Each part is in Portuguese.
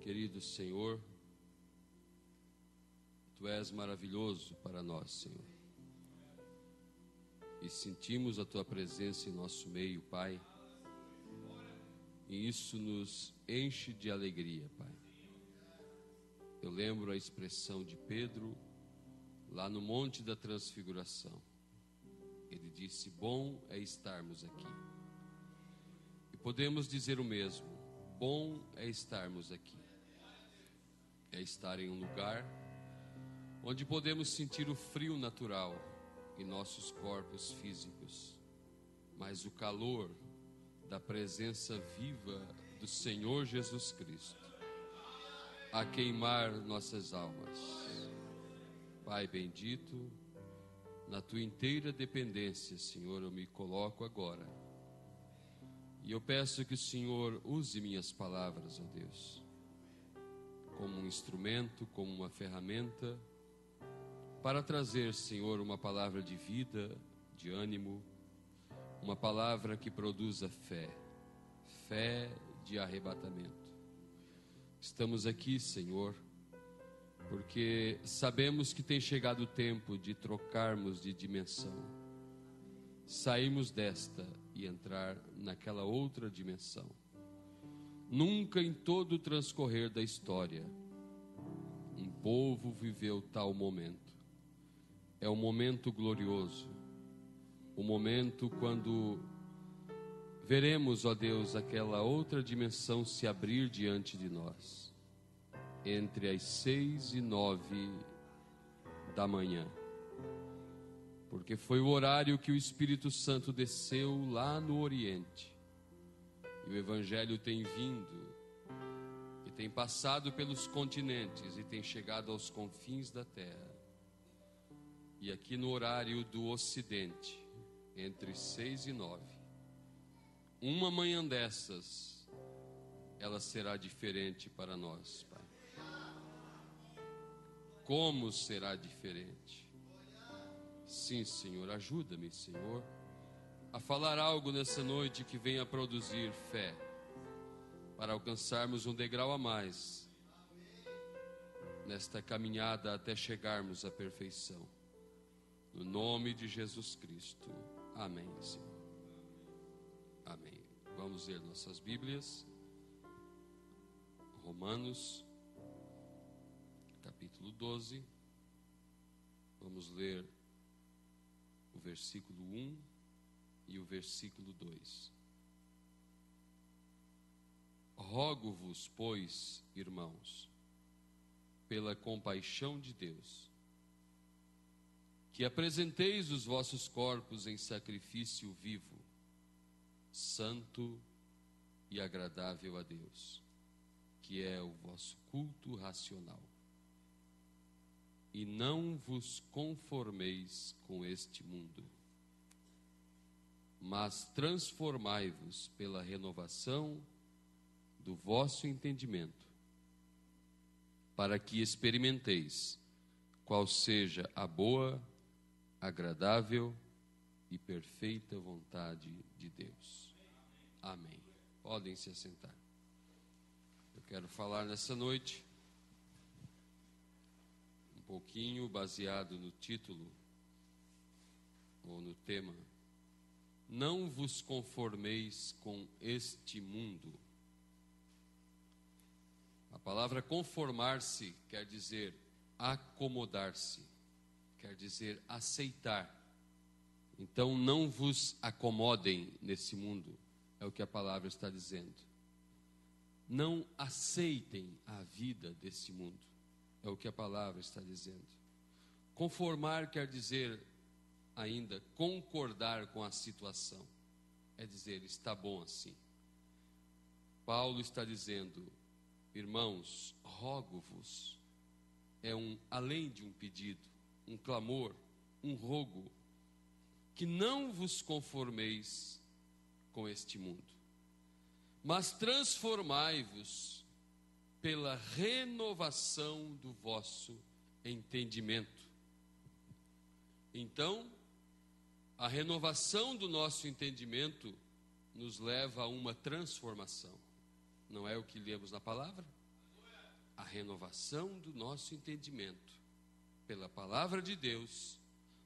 Querido Senhor, Tu és maravilhoso para nós, Senhor. E sentimos a Tua presença em nosso meio, Pai. E isso nos enche de alegria, Pai. Eu lembro a expressão de Pedro lá no Monte da Transfiguração. Ele disse: bom é estarmos aqui. E podemos dizer o mesmo: bom é estarmos aqui. É estar em um lugar onde podemos sentir o frio natural em nossos corpos físicos, mas o calor da presença viva do Senhor Jesus Cristo a queimar nossas almas. Pai bendito, na Tua inteira dependência, Senhor, eu me coloco agora. E eu peço que o Senhor use minhas palavras, ó Deus, como um instrumento, como uma ferramenta, para trazer, Senhor, uma palavra de vida, de ânimo, uma palavra que produza fé, fé de arrebatamento. Estamos aqui, Senhor, porque sabemos que tem chegado o tempo de trocarmos de dimensão, sairmos desta e entrar naquela outra dimensão. Nunca em todo o transcorrer da história um povo viveu tal momento. É um momento glorioso, o momento quando veremos, ó Deus, aquela outra dimensão se abrir diante de nós, entre as 6 e 9 da manhã, porque foi o horário que o Espírito Santo desceu lá no Oriente, e o Evangelho tem vindo, e tem passado pelos continentes, e tem chegado aos confins da terra. E aqui no horário do Ocidente, entre 6 e 9, uma manhã dessas, ela será diferente para nós, Pai. Como será diferente? Sim, Senhor, ajuda-me, Senhor, a falar algo nessa noite que venha produzir fé, para alcançarmos um degrau a mais, nesta caminhada até chegarmos à perfeição. No nome de Jesus Cristo. Amém, Senhor. Amém. Vamos ler nossas Bíblias. Romanos, capítulo 12. Vamos ler o versículo 1 e o versículo 2. Rogo-vos, pois, irmãos, pela compaixão de Deus, que apresenteis os vossos corpos em sacrifício vivo, santo e agradável a Deus, que é o vosso culto racional. E não vos conformeis com este mundo, mas transformai-vos pela renovação do vosso entendimento, para que experimenteis qual seja a boa, agradável e perfeita vontade de Deus. Amém. Podem se assentar. Eu quero falar nessa noite um pouquinho baseado no título ou no tema: não vos conformeis com este mundo. A palavra conformar-se quer dizer acomodar-se, quer dizer aceitar. Então não vos acomodem nesse mundo, é o que a palavra está dizendo. Não aceitem a vida desse mundo, é o que a palavra está dizendo. Conformar quer dizer ainda concordar com a situação, é dizer, está bom assim. Paulo está dizendo: irmãos, rogo-vos, além de um pedido, um clamor, um rogo, que não vos conformeis com este mundo, mas transformai-vos pela renovação do vosso entendimento. Então, a renovação do nosso entendimento nos leva a uma transformação. Não é o que lemos na palavra? a renovação do nosso entendimento pela palavra de Deus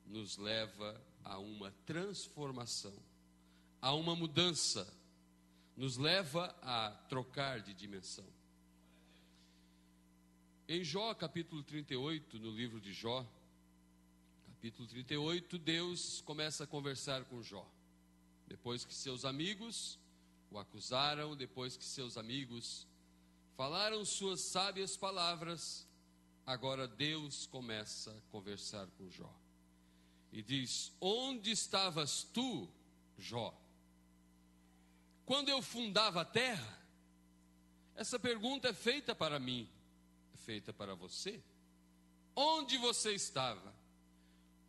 nos leva a uma transformação, a uma mudança, nos leva a trocar de dimensão. Em Jó, capítulo 38, no livro de Jó, capítulo 38, Deus começa a conversar com Jó. Depois que seus amigos o acusaram, depois que seus amigos falaram suas sábias palavras, agora Deus começa a conversar com Jó. E diz: onde estavas tu, Jó, quando eu fundava a terra? Essa pergunta é feita para mim, é feita para você. Onde você estava?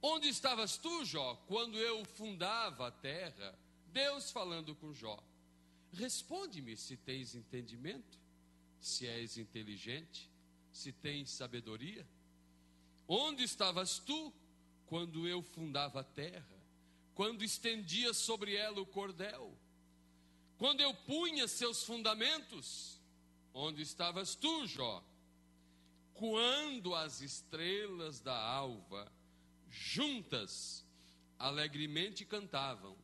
Onde estavas tu, Jó, quando eu fundava a terra? Deus falando com Jó. Responde-me se tens entendimento, se és inteligente, se tens sabedoria. Onde estavas tu quando eu fundava a terra, quando estendia sobre ela o cordel, quando eu punha seus fundamentos? Onde estavas tu, Jó, quando as estrelas da alva juntas alegremente cantavam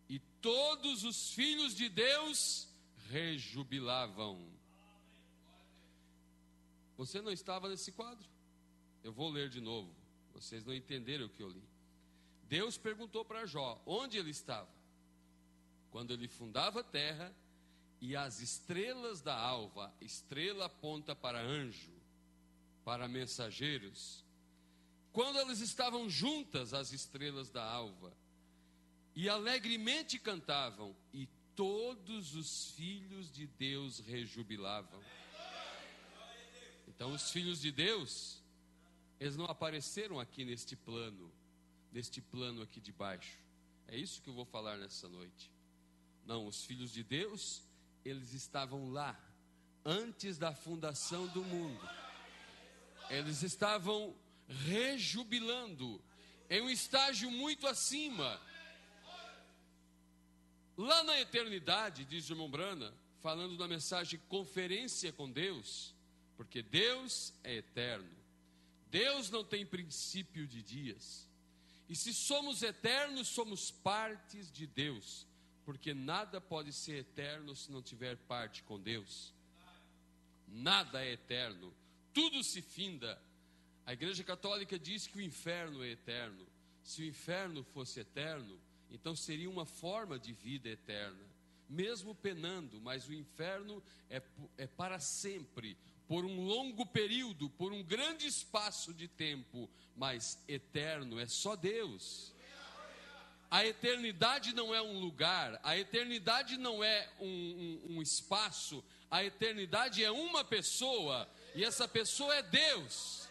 e todos os filhos de Deus rejubilavam? Você não estava nesse quadro? Eu vou ler de novo, vocês não entenderam o que eu li. Deus perguntou para Jó onde ele estava quando ele fundava a terra e as estrelas da alva, estrela aponta para anjo, para mensageiros, quando elas estavam juntas, as estrelas da alva, e alegremente cantavam, e todos os filhos de Deus rejubilavam. Então os filhos de Deus, eles não apareceram aqui neste plano aqui de baixo. É isso que eu vou falar nessa noite. Não, os filhos de Deus, eles estavam lá, antes da fundação do mundo. Eles estavam rejubilando, em um estágio muito acima. Lá na eternidade, diz o irmão Brana, falando da mensagem Conferência com Deus, porque Deus é eterno. Deus não tem princípio de dias. E se somos eternos, somos partes de Deus, porque nada pode ser eterno se não tiver parte com Deus. Nada é eterno, tudo se finda. A Igreja Católica diz que o inferno é eterno. Se o inferno fosse eterno, então seria uma forma de vida eterna, mesmo penando, mas o inferno é para sempre, por um longo período, por um grande espaço de tempo, mas eterno é só Deus. A eternidade não é um lugar, a eternidade não é um espaço, a eternidade é uma pessoa, e essa pessoa é Deus.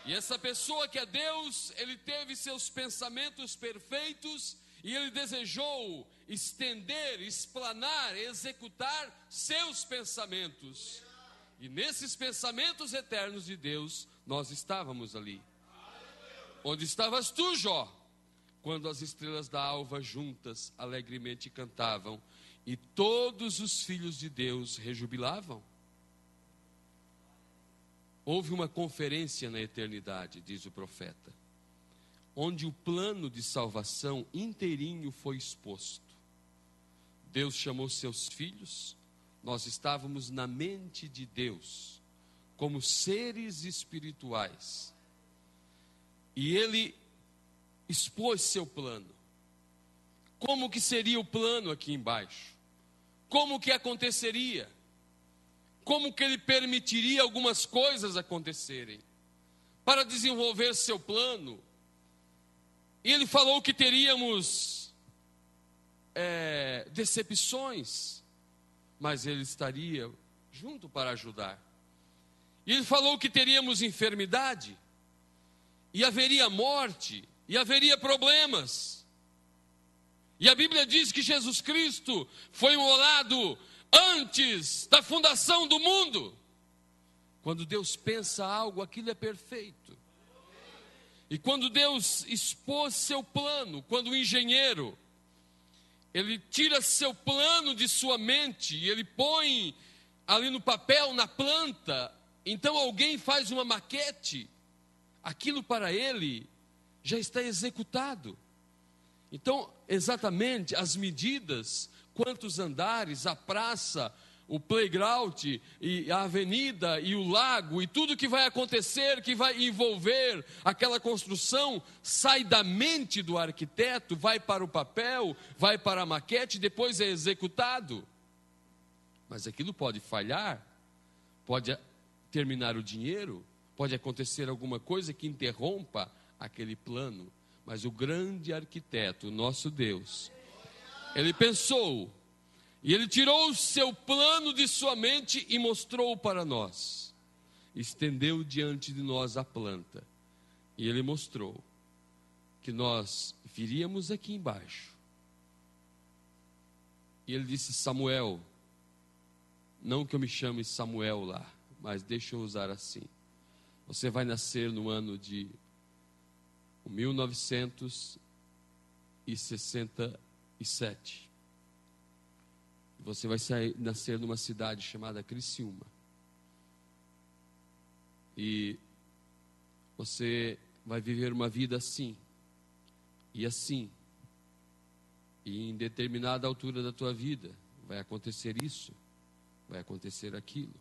E essa pessoa que é Deus, ele teve seus pensamentos perfeitos, e ele desejou estender, explanar, executar seus pensamentos. E nesses pensamentos eternos de Deus, nós estávamos ali. Onde estavas tu, Jó, quando as estrelas da alva juntas alegremente cantavam e todos os filhos de Deus rejubilavam? Houve uma conferência na eternidade, diz o profeta, onde o plano de salvação inteirinho foi exposto. Deus chamou seus filhos, nós estávamos na mente de Deus, como seres espirituais, e Ele expôs seu plano. Como que seria o plano aqui embaixo? Como que aconteceria? Como que Ele permitiria algumas coisas acontecerem para desenvolver seu plano? E Ele falou que teríamos decepções, mas Ele estaria junto para ajudar. E Ele falou que teríamos enfermidade, e haveria morte, e haveria problemas. E a Bíblia diz que Jesus Cristo foi imolado antes da fundação do mundo. Quando Deus pensa algo, aquilo é perfeito. E quando Deus expôs seu plano, quando o engenheiro, ele tira seu plano de sua mente e ele põe ali no papel, na planta, então alguém faz uma maquete, aquilo para ele já está executado. Então, exatamente as medidas, quantos andares, a praça, o playground, e a avenida, e o lago, e tudo que vai acontecer, que vai envolver aquela construção, sai da mente do arquiteto, vai para o papel, vai para a maquete, depois é executado. Mas aquilo pode falhar, pode terminar o dinheiro, pode acontecer alguma coisa que interrompa aquele plano. Mas o grande arquiteto, o nosso Deus, ele pensou, e ele tirou o seu plano de sua mente e mostrou para nós. Estendeu diante de nós a planta. E ele mostrou que nós viríamos aqui embaixo. E ele disse: Samuel, não que eu me chame Samuel lá, mas deixa eu usar assim. Você vai nascer no ano de 1967. Você vai nascer numa cidade chamada Criciúma. E você vai viver uma vida assim, e assim. E em determinada altura da tua vida, vai acontecer isso, vai acontecer aquilo.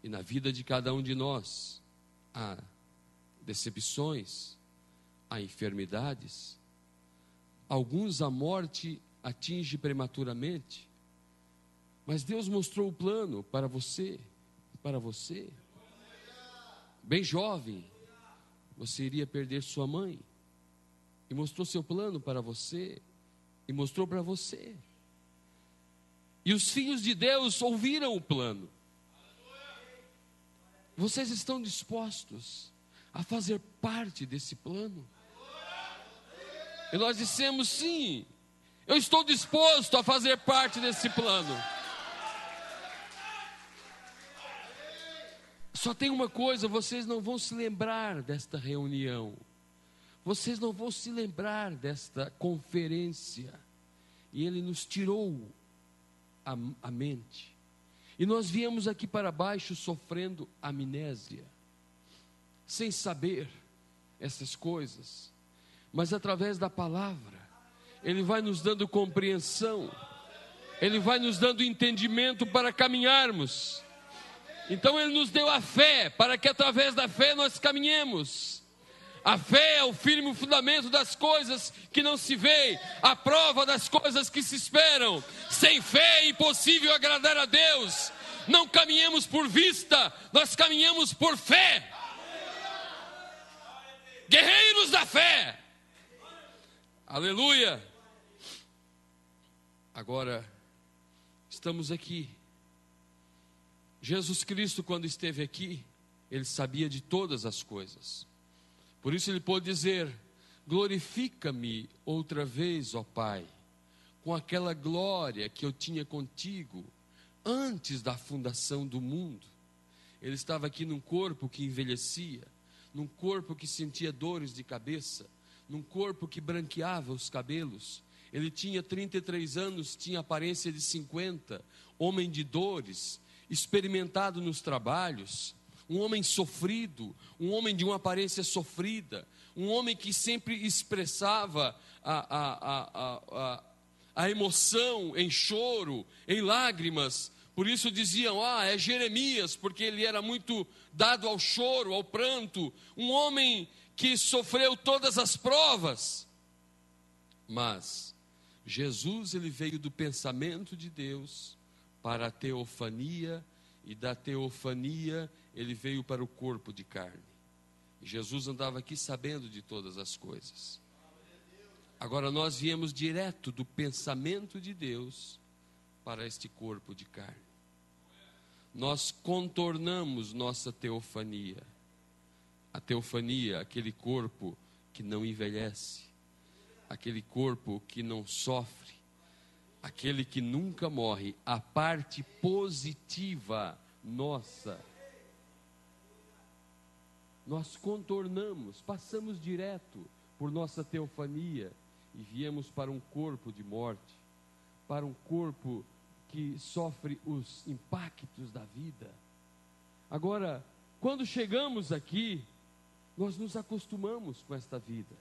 E na vida de cada um de nós, há decepções, há enfermidades. Alguns a morte atinge prematuramente, mas Deus mostrou o plano para você, bem jovem, você iria perder sua mãe, e mostrou seu plano para você, e mostrou para você, e os filhos de Deus ouviram o plano. Vocês estão dispostos a fazer parte desse plano? E nós dissemos: sim, eu estou disposto a fazer parte desse plano. Só tem uma coisa: vocês não vão se lembrar desta reunião, vocês não vão se lembrar desta conferência. E ele nos tirou a mente, e nós viemos aqui para baixo sofrendo amnésia, sem saber essas coisas, mas através da palavra, Ele vai nos dando compreensão, Ele vai nos dando entendimento para caminharmos. Então Ele nos deu a fé, para que através da fé nós caminhemos. A fé é o firme fundamento das coisas que não se vê, a prova das coisas que se esperam. Sem fé é impossível agradar a Deus. Não caminhemos por vista, nós caminhamos por fé. Guerreiros da fé. Aleluia. Agora, estamos aqui. Jesus Cristo, quando esteve aqui, Ele sabia de todas as coisas. Por isso Ele pôde dizer: glorifica-me outra vez, ó Pai, com aquela glória que eu tinha contigo antes da fundação do mundo. Ele estava aqui num corpo que envelhecia, num corpo que sentia dores de cabeça, num corpo que branqueava os cabelos. Ele tinha 33 anos, tinha aparência de 50, homem de dores, experimentado nos trabalhos, um homem sofrido, um homem de uma aparência sofrida, um homem que sempre expressava a emoção em choro, em lágrimas. Por isso diziam: é Jeremias, porque ele era muito dado ao choro, ao pranto, um homem que sofreu todas as provas. Mas Jesus, ele veio do pensamento de Deus para a teofania, e da teofania ele veio para o corpo de carne. Jesus andava aqui sabendo de todas as coisas. Agora nós viemos direto do pensamento de Deus para este corpo de carne. Nós contornamos nossa teofania. A teofania, aquele corpo que não envelhece, aquele corpo que não sofre, aquele que nunca morre, a parte positiva nossa. Nós contornamos, passamos direto por nossa teofania e viemos para um corpo de morte, para um corpo que sofre os impactos da vida. Agora, quando chegamos aqui, nós nos acostumamos com esta vida.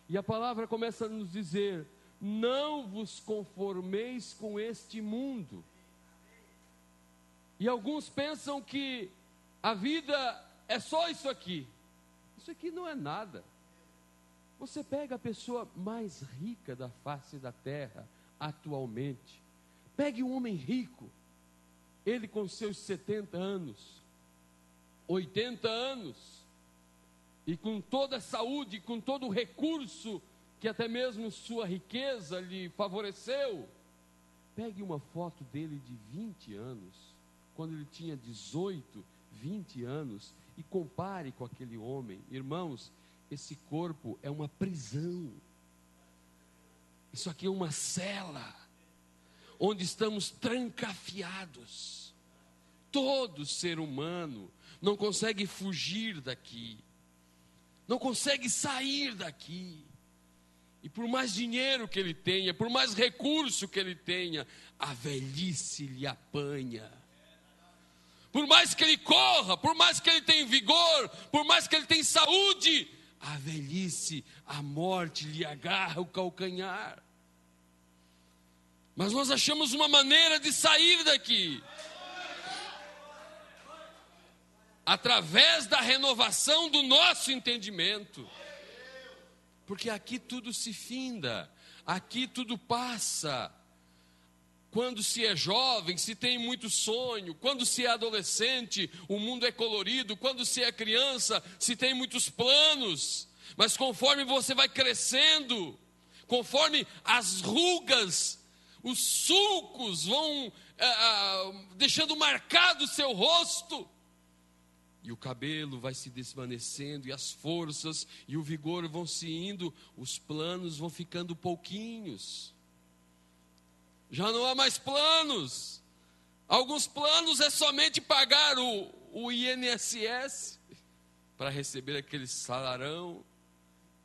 E a palavra começa a nos dizer: não vos conformeis com este mundo. E alguns pensam que a vida é só isso aqui. Isso aqui não é nada. Você pega a pessoa mais rica da face da terra atualmente. Pegue um homem rico, ele com seus 70 anos, 80 anos, e com toda a saúde, com todo o recurso que até mesmo sua riqueza lhe favoreceu. Pegue uma foto dele de 20 anos, quando ele tinha 18, 20 anos, e compare com aquele homem. Irmãos, esse corpo é uma prisão. Isso aqui é uma cela, onde estamos trancafiados. Todo ser humano não consegue fugir daqui, não consegue sair daqui. E por mais dinheiro que ele tenha, por mais recurso que ele tenha, a velhice lhe apanha. Por mais que ele corra, por mais que ele tenha vigor, por mais que ele tenha saúde, a velhice, a morte lhe agarra o calcanhar. Mas nós achamos uma maneira de sair daqui, através da renovação do nosso entendimento. Porque aqui tudo se finda, aqui tudo passa. Quando se é jovem, se tem muito sonho. Quando se é adolescente, o mundo é colorido. Quando se é criança, se tem muitos planos. Mas conforme você vai crescendo, conforme as rugas, os sulcos vão deixando marcado o seu rosto, e o cabelo vai se desvanecendo, e as forças e o vigor vão se indo, os planos vão ficando pouquinhos. Já não há mais planos. Alguns planos é somente pagar o INSS para receber aquele salarão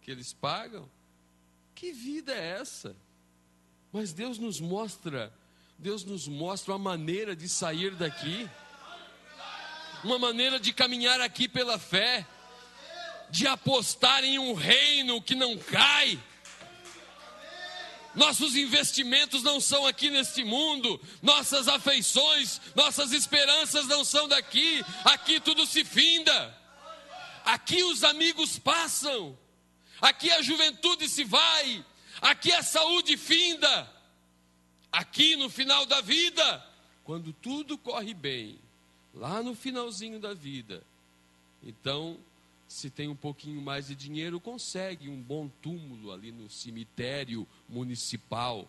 que eles pagam. Que vida é essa? Mas Deus nos mostra uma maneira de sair daqui, uma maneira de caminhar aqui pela fé, de apostar em um reino que não cai. Nossos investimentos não são aqui neste mundo, nossas afeições, nossas esperanças não são daqui. Aqui tudo se finda, aqui os amigos passam, aqui a juventude se vai, aqui a saúde finda. Aqui no final da vida, quando tudo corre bem, lá no finalzinho da vida, então, se tem um pouquinho mais de dinheiro, consegue um bom túmulo ali no cemitério municipal.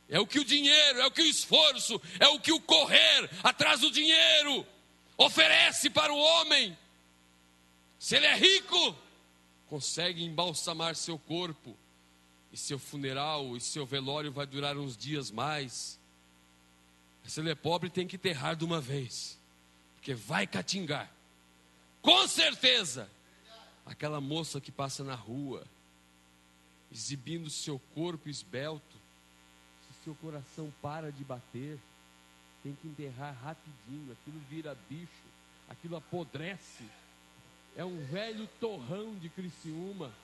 É o que o dinheiro, é o que o esforço, é o que o correr atrás do dinheiro oferece para o homem. Se ele é rico, consegue embalsamar seu corpo, e seu funeral e seu velório vai durar uns dias mais. Se ele é pobre, tem que enterrar de uma vez, porque vai catingar. Com certeza, aquela moça que passa na rua, exibindo seu corpo esbelto, se seu coração para de bater, tem que enterrar rapidinho, aquilo vira bicho, aquilo apodrece. É um velho torrão de Criciúma.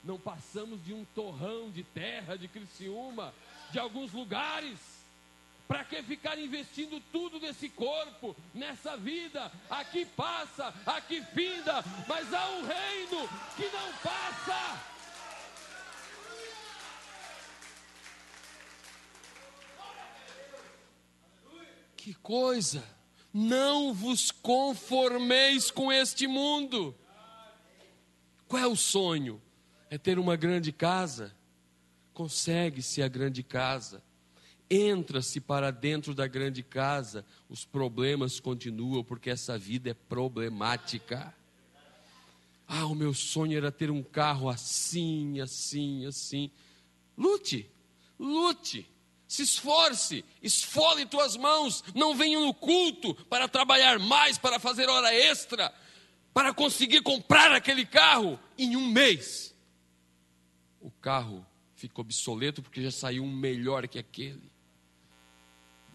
Não passamos de um torrão de terra de Criciúma, de alguns lugares. Para que ficar investindo tudo nesse corpo, nessa vida? Aqui passa, aqui finda, mas há um reino que não passa. Que coisa! Não vos conformeis com este mundo. Qual é o sonho? É ter uma grande casa? Consegue-se a grande casa. Entra-se para dentro da grande casa, os problemas continuam, porque essa vida é problemática. O meu sonho era ter um carro assim, assim, assim. Lute, se esforce, esfole tuas mãos. Não venha no culto para trabalhar mais, para fazer hora extra, para conseguir comprar aquele carro. Em um mês, o carro ficou obsoleto, porque já saiu um melhor que aquele.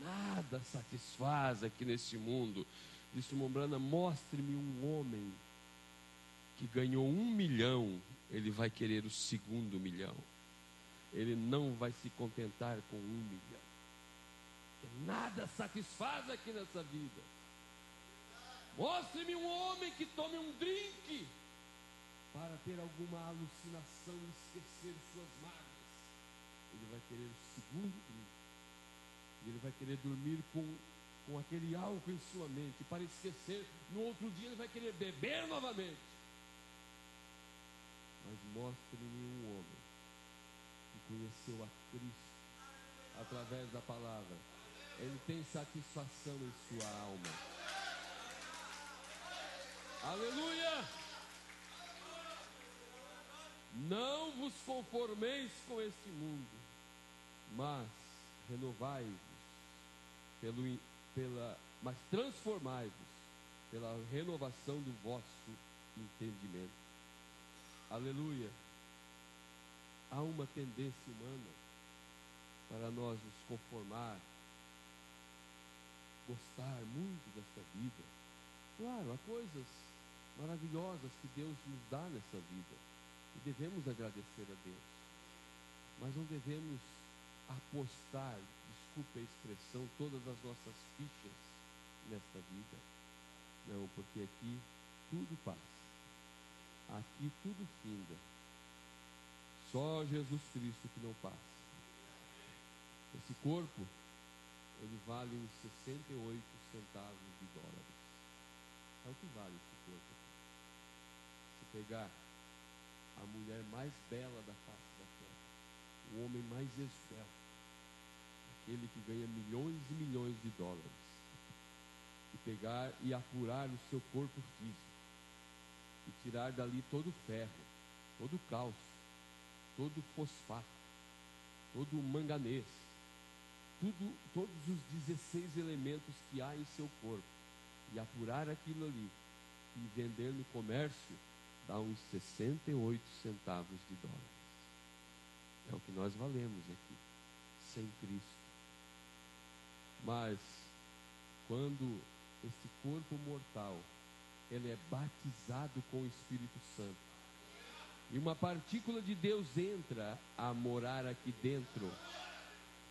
Nada satisfaz aqui nesse mundo. Disse Mombrana, mostre-me um homem que ganhou 1 milhão, ele vai querer o segundo milhão. Ele não vai se contentar com 1 milhão. Nada satisfaz aqui nessa vida. Mostre-me um homem que tome um drink para ter alguma alucinação e esquecer suas mágoas. Ele vai querer o segundo drink. Ele vai querer dormir com aquele álcool em sua mente, para esquecer. No outro dia ele vai querer beber novamente. Mas mostre-me um homem que conheceu a Cristo através da palavra. Ele tem satisfação em sua alma. Aleluia! Não vos conformeis com este mundo, mas renovai-vos mas transformai-vos pela renovação do vosso entendimento. Aleluia! Há uma tendência humana para nós nos conformar, gostar muito dessa vida. Claro, há coisas maravilhosas que Deus nos dá nessa vida e devemos agradecer a Deus, mas não devemos apostar, desculpe a expressão, todas as nossas fichas nesta vida. Não, porque aqui tudo passa, aqui tudo finda, só Jesus Cristo que não passa. Esse corpo, ele vale uns 68 centavos de dólares. É o que vale esse corpo. Se pegar a mulher mais bela da face da terra, o homem mais esbelto, aquele que ganha milhões e milhões de dólares, e pegar e apurar o seu corpo físico, e tirar dali todo o ferro, todo o cálcio, todo o fosfato, todo o manganês, todos os 16 elementos que há em seu corpo, e apurar aquilo ali, e vender no comércio, dá uns 68 centavos de dólares. É o que nós valemos aqui, sem Cristo. Mas, quando esse corpo mortal, ele é batizado com o Espírito Santo, e uma partícula de Deus entra a morar aqui dentro,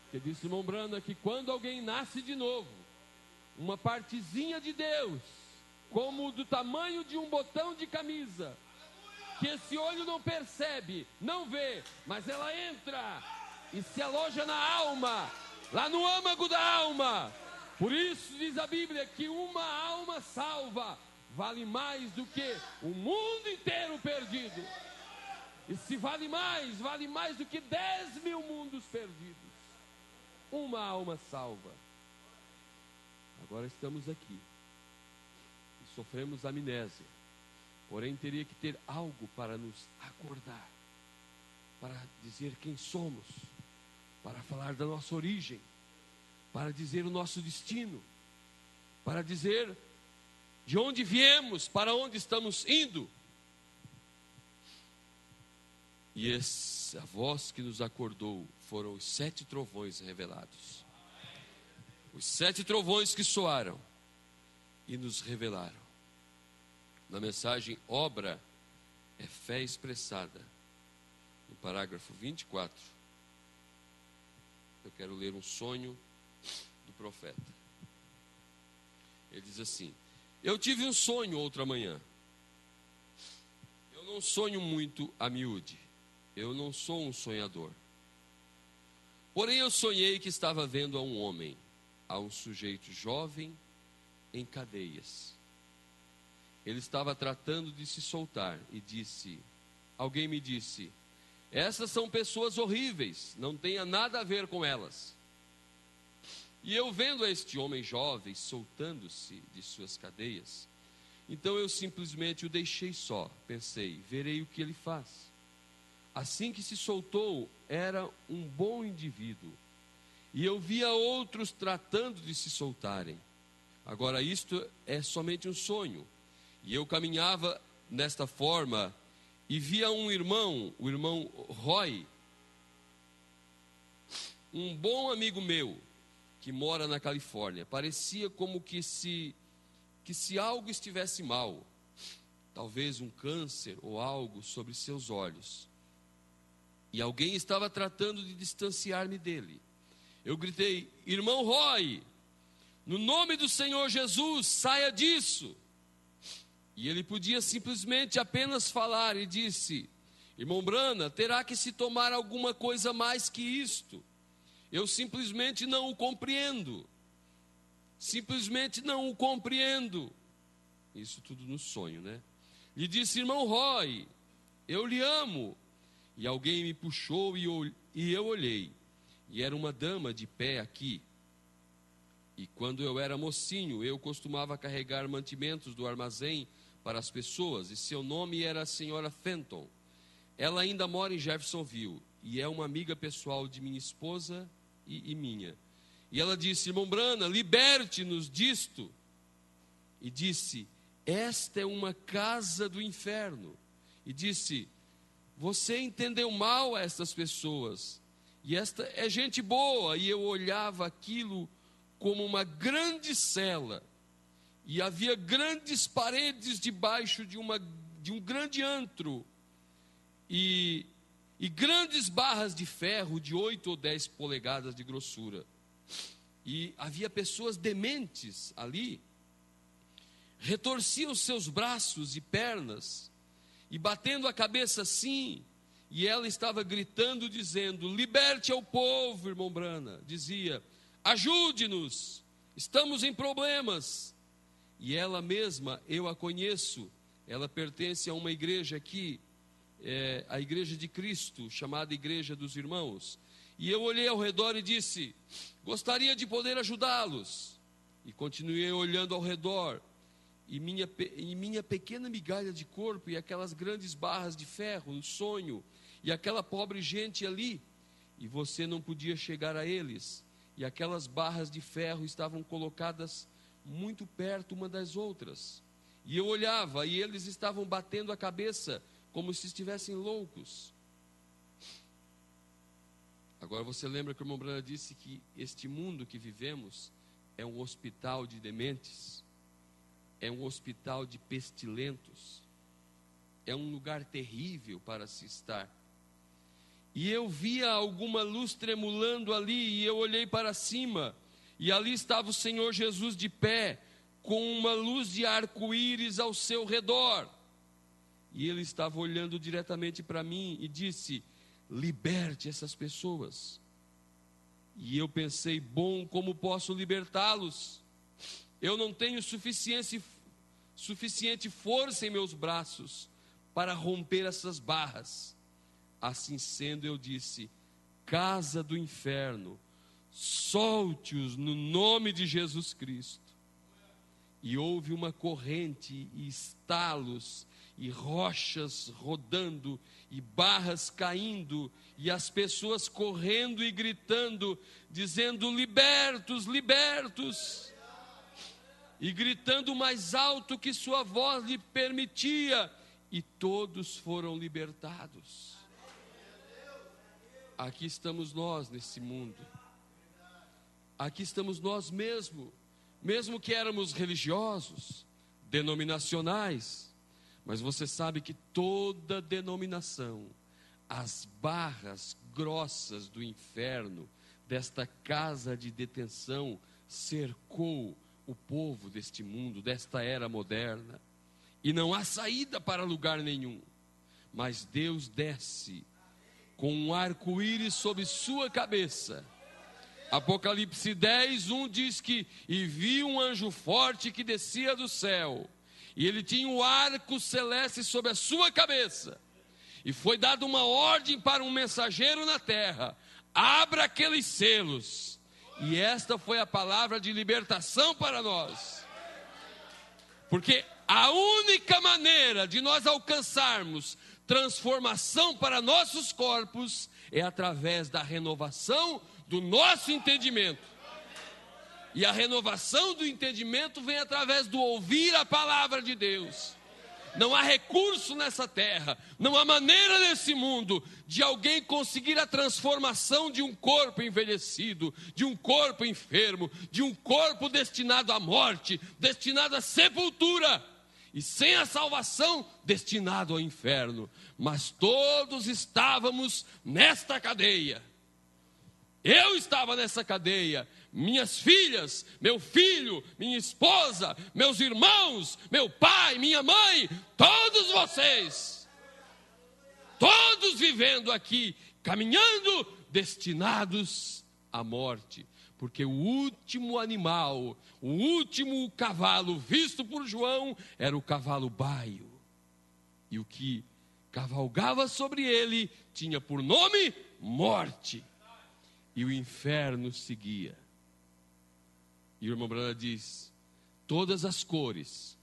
que disse Mombrana que quando alguém nasce de novo, uma partezinha de Deus, como do tamanho de um botão de camisa, que esse olho não percebe, não vê, mas ela entra e se aloja na alma, lá no âmago da alma. Por isso diz a Bíblia que uma alma salva vale mais do que o mundo inteiro perdido. E se vale mais do que 10 mil mundos perdidos. Uma alma salva. Agora estamos aqui e sofremos amnésia. Porém, teria que ter algo para nos acordar, para dizer quem somos, para falar da nossa origem, para dizer o nosso destino, para dizer de onde viemos, para onde estamos indo. E a voz que nos acordou foram os 7 trovões revelados. Os 7 trovões que soaram e nos revelaram. Na mensagem obra é fé expressada. No parágrafo 24, eu quero ler um sonho do profeta. Ele diz assim: eu tive um sonho outra manhã. Eu não sonho muito a miúde. Eu não sou um sonhador. Porém eu sonhei que estava vendo a um homem, a um sujeito jovem em cadeias. Ele estava tratando de se soltar e alguém me disse, essas são pessoas horríveis, não tenha nada a ver com elas. E eu vendo este homem jovem soltando-se de suas cadeias, então eu simplesmente o deixei só, pensei, verei o que ele faz. Assim que se soltou, era um bom indivíduo, e eu via outros tratando de se soltarem. Agora isto é somente um sonho. E eu caminhava nesta forma e via um irmão, o irmão Roy, um bom amigo meu, que mora na Califórnia. Parecia como que se algo estivesse mal, talvez um câncer ou algo sobre seus olhos, e alguém estava tratando de distanciar-me dele. Eu gritei: irmão Roy, no nome do Senhor Jesus, saia disso. E ele podia simplesmente apenas falar, e disse: irmão Branham, terá que se tomar alguma coisa mais que isto. Eu simplesmente não o compreendo. Simplesmente não o compreendo. Isso tudo no sonho, né? E disse: irmão Roy, eu lhe amo. E alguém me puxou e eu olhei. E era uma dama de pé aqui. E quando eu era mocinho, eu costumava carregar mantimentos do armazém para as pessoas. E seu nome era a senhora Fenton. Ela ainda mora em Jeffersonville. E é uma amiga pessoal de minha esposa e minha. E ela disse: irmão Branham, liberte-nos disto. E disse: esta é uma casa do inferno. E disse: você entendeu mal estas pessoas. E esta é gente boa. E eu olhava aquilo como uma grande cela. E havia grandes paredes debaixo de um grande antro. E grandes barras de ferro de 8 ou 10 polegadas de grossura. E havia pessoas dementes ali, retorciam seus braços e pernas, e batendo a cabeça assim, e ela estava gritando, dizendo: liberte ao povo, irmão Branham. Dizia: ajude-nos, estamos em problemas. E ela mesma, eu a conheço, ela pertence a uma igreja aqui, a Igreja de Cristo, chamada Igreja dos Irmãos. E eu olhei ao redor e disse: gostaria de poder ajudá-los. E continuei olhando ao redor, e minha pequena migalha de corpo, e aquelas grandes barras de ferro no sonho, e aquela pobre gente ali, e você não podia chegar a eles, e aquelas barras de ferro estavam colocadas muito perto uma das outras, e eu olhava, e eles estavam batendo a cabeça, como se estivessem loucos. Agora você lembra que o irmão Branham disse que este mundo que vivemos é um hospital de dementes, é um hospital de pestilentos, é um lugar terrível para se estar. E eu via alguma luz tremulando ali, e eu olhei para cima, e ali estava o Senhor Jesus de pé, com uma luz de arco-íris ao seu redor. E ele estava olhando diretamente para mim e disse: liberte essas pessoas. E eu pensei: bom, como posso libertá-los? Eu não tenho suficiente força em meus braços para romper essas barras. Assim sendo, eu disse: casa do inferno, solte-os no nome de Jesus Cristo. E houve uma corrente e estalos, e rochas rodando, e barras caindo, e as pessoas correndo e gritando, dizendo: libertos, libertos, e gritando mais alto que sua voz lhe permitia, e todos foram libertados. Aqui estamos nós nesse mundo, aqui estamos nós mesmo que éramos religiosos, denominacionais, mas você sabe que toda denominação, as barras grossas do inferno, desta casa de detenção, cercou o povo deste mundo, desta era moderna, e não há saída para lugar nenhum. Mas Deus desce com um arco-íris sobre sua cabeça. Apocalipse 10:1 diz que: e vi um anjo forte que descia do céu, e ele tinha um arco celeste sobre a sua cabeça, e foi dada uma ordem para um mensageiro na terra: abra aqueles selos. E esta foi a palavra de libertação para nós, porque a única maneira de nós alcançarmos transformação para nossos corpos é através da renovação do nosso entendimento. E a renovação do entendimento vem através do ouvir a palavra de Deus. Não há recurso nessa terra, não há maneira nesse mundo de alguém conseguir a transformação de um corpo envelhecido, de um corpo enfermo, de um corpo destinado à morte, destinado à sepultura, e sem a salvação, destinado ao inferno. Mas todos estávamos nesta cadeia. Eu estava nessa cadeia, minhas filhas, meu filho, minha esposa, meus irmãos, meu pai, minha mãe, todos vocês, todos vivendo aqui, caminhando, destinados à morte. Porque o último animal, o último cavalo visto por João era o cavalo baio. E o que cavalgava sobre ele tinha por nome morte. E o inferno seguia. E o irmão Branham diz: todas as cores,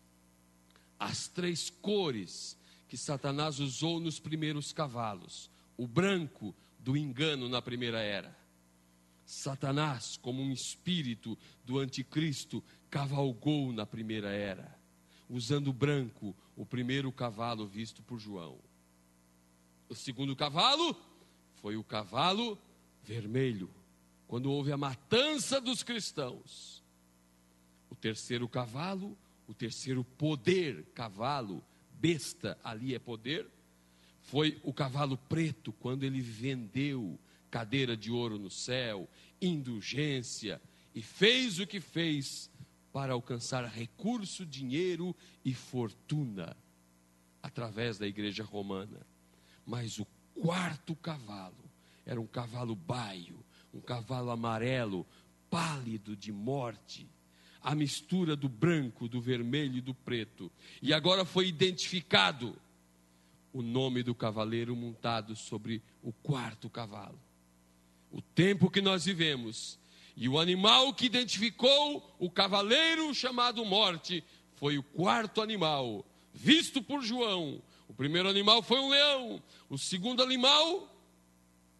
as 3 cores que Satanás usou nos primeiros cavalos, o branco do engano na primeira era. Satanás, como um espírito do anticristo, cavalgou na primeira era, usando branco, o primeiro cavalo visto por João. O segundo cavalo foi o cavalo vermelho, quando houve a matança dos cristãos. O terceiro cavalo, o terceiro poder, cavalo, besta, ali é poder, foi o cavalo preto, quando ele vendeu cadeira de ouro no céu, indulgência, e fez o que fez para alcançar recurso, dinheiro e fortuna, através da igreja romana. Mas o quarto cavalo era um cavalo baio, um cavalo amarelo, pálido de morte, a mistura do branco, do vermelho e do preto. E agora foi identificado o nome do cavaleiro montado sobre o quarto cavalo. O tempo que nós vivemos, e o animal que identificou o cavaleiro chamado morte, foi o quarto animal, visto por João. O primeiro animal foi um leão, o segundo animal,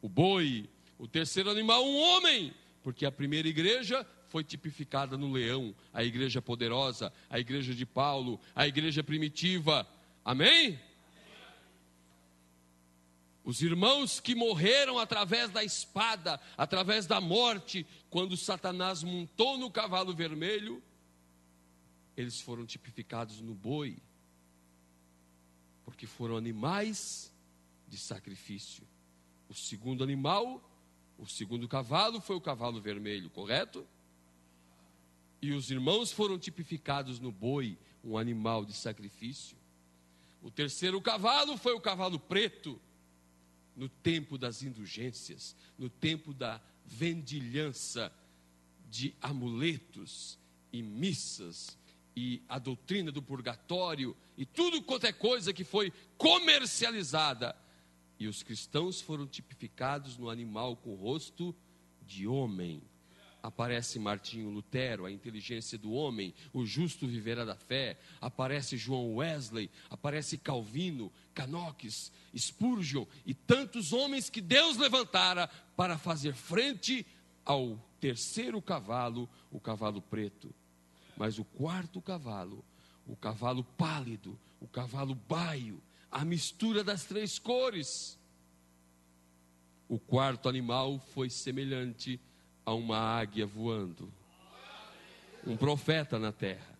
o boi, o terceiro animal, um homem, porque a primeira igreja foi tipificada no leão, a igreja poderosa, a igreja de Paulo, a igreja primitiva. Amém? Os irmãos que morreram através da espada, através da morte, quando Satanás montou no cavalo vermelho, eles foram tipificados no boi, porque foram animais de sacrifício. O segundo animal, o segundo cavalo foi o cavalo vermelho, correto? E os irmãos foram tipificados no boi, um animal de sacrifício. O terceiro cavalo foi o cavalo preto, no tempo das indulgências, no tempo da vendilhança de amuletos e missas e a doutrina do purgatório e tudo quanto é coisa que foi comercializada. E os cristãos foram tipificados no animal com o rosto de homem. Aparece Martinho Lutero, a inteligência do homem, o justo viverá da fé. Aparece João Wesley, aparece Calvino, Knox, Spurgeon e tantos homens que Deus levantara para fazer frente ao terceiro cavalo, o cavalo preto. Mas o quarto cavalo, o cavalo pálido, o cavalo baio, a mistura das 3 cores. O quarto animal foi semelhante a uma águia voando, um profeta na terra.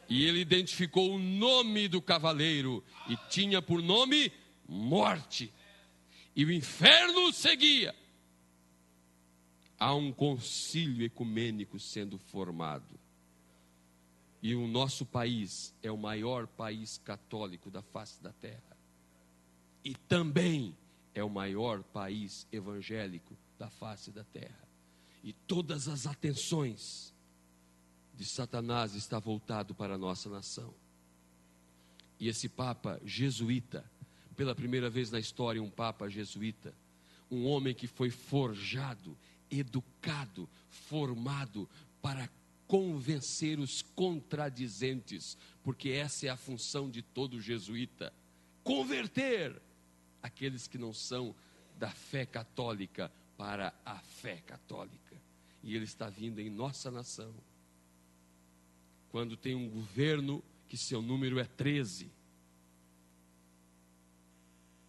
E ele identificou o nome do cavaleiro e tinha por nome morte. E o inferno seguia. Há um concílio ecumênico sendo formado. E o nosso país é o maior país católico da face da terra. E também é o maior país evangélico da face da terra. E todas as atenções de Satanás está voltado para a nossa nação. E esse Papa jesuíta, pela primeira vez na história um Papa jesuíta, um homem que foi forjado, educado, formado para convencer os contradizentes, porque essa é a função de todo jesuíta, converter aqueles que não são da fé católica para a fé católica. E ele está vindo em nossa nação, quando tem um governo que seu número é 13,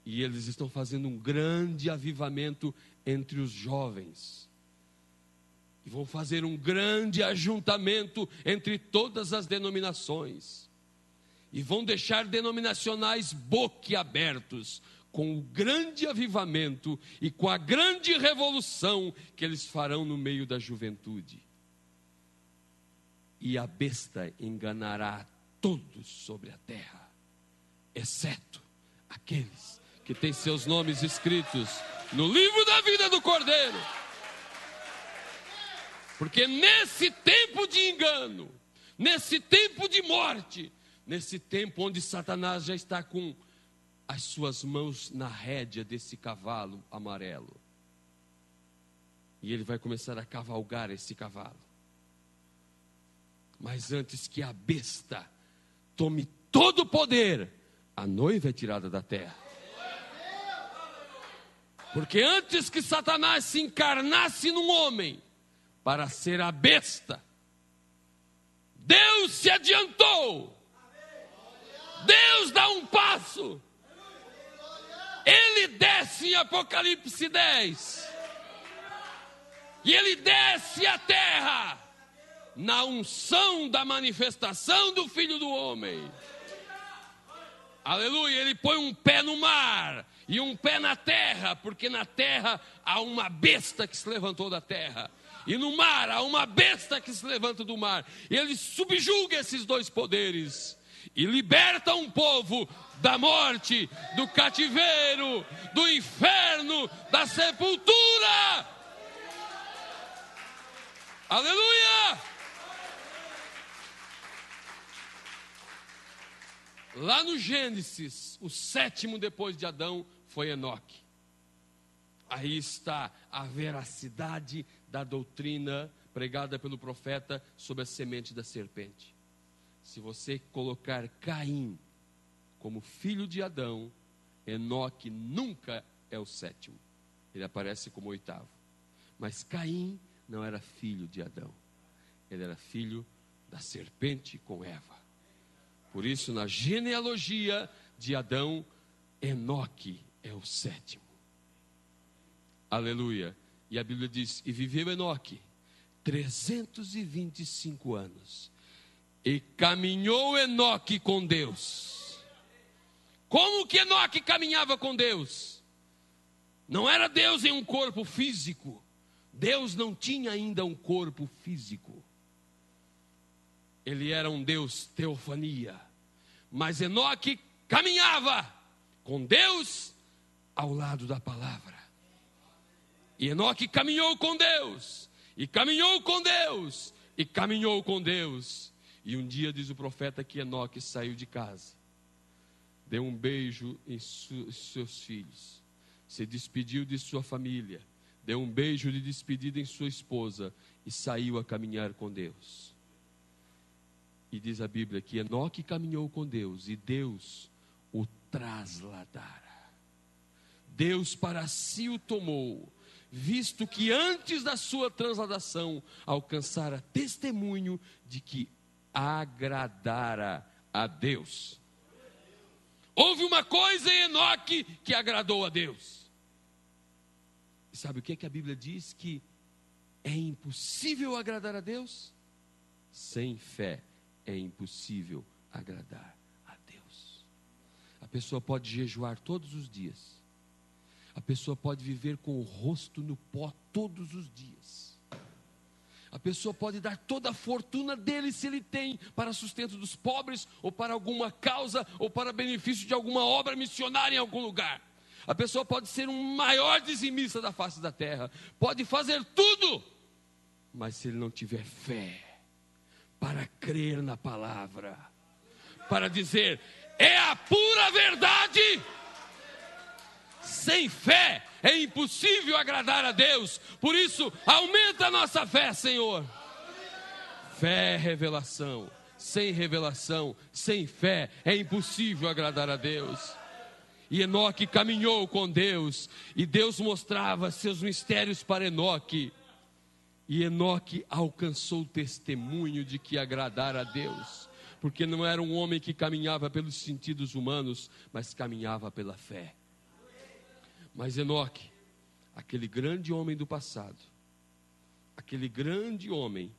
E eles estão fazendo um grande avivamento entre os jovens. E vão fazer um grande ajuntamento entre todas as denominações. E vão deixar denominacionais boquiabertos com o grande avivamento e com a grande revolução que eles farão no meio da juventude. E a besta enganará todos sobre a terra, exceto aqueles que têm seus nomes escritos no livro da vida do Cordeiro. Porque nesse tempo de engano, nesse tempo de morte, nesse tempo onde Satanás já está com as suas mãos na rédea desse cavalo amarelo, e ele vai começar a cavalgar esse cavalo. Mas antes que a besta tome todo o poder, a noiva é tirada da terra. Porque antes que Satanás se encarnasse num homem para ser a besta, Deus se adiantou. Deus dá um passo. Ele desce em Apocalipse 10. E ele desce à terra na unção da manifestação do Filho do Homem. Aleluia, ele põe um pé no mar e um pé na terra, porque na terra há uma besta que se levantou da terra. E no mar há uma besta que se levanta do mar. E ele subjuga esses dois poderes e liberta um povo da morte, do cativeiro, do inferno, da sepultura. Aleluia! Lá no Gênesis, o sétimo depois de Adão foi Enoque. Aí está a veracidade da doutrina pregada pelo profeta sobre a semente da serpente. Se você colocar Caim como filho de Adão, Enoque nunca é o sétimo. Ele aparece como oitavo. Mas Caim não era filho de Adão. Ele era filho da serpente com Eva. Por isso, na genealogia de Adão, Enoque é o sétimo. Aleluia. E a Bíblia diz, e viveu Enoque 325 anos. E caminhou Enoque com Deus. Como que Enoque caminhava com Deus? Não era Deus em um corpo físico. Deus não tinha ainda um corpo físico. Ele era um Deus teofania. Mas Enoque caminhava com Deus ao lado da palavra. E Enoque caminhou com Deus. E caminhou com Deus. E caminhou com Deus. E um dia diz o profeta que Enoque saiu de casa. Deu um beijo em seus filhos. Se despediu de sua família. Deu um beijo de despedida em sua esposa. E saiu a caminhar com Deus. E diz a Bíblia que Enoque caminhou com Deus e Deus o trasladara. Deus para si o tomou, visto que antes da sua transladação alcançara testemunho de que agradara a Deus. Houve uma coisa em Enoque que agradou a Deus. E sabe o que a Bíblia diz? Que é impossível agradar a Deus? Sem fé. É impossível agradar a Deus. A pessoa pode jejuar todos os dias. A pessoa pode viver com o rosto no pó todos os dias. A pessoa pode dar toda a fortuna dele, se ele tem, para sustento dos pobres, ou para alguma causa, ou para benefício de alguma obra missionária em algum lugar. A pessoa pode ser um maior dizimista da face da terra. Pode fazer tudo. Mas se ele não tiver fé para crer na palavra, para dizer, é a pura verdade. Sem fé é impossível agradar a Deus. Por isso, aumenta a nossa fé, Senhor. Fé é revelação. Sem revelação, sem fé, é impossível agradar a Deus. E Enoque caminhou com Deus, e Deus mostrava seus mistérios para Enoque. E Enoque alcançou o testemunho de que agradara a Deus, porque não era um homem que caminhava pelos sentidos humanos, mas caminhava pela fé. Mas Enoque, aquele grande homem do passado, aquele grande homem,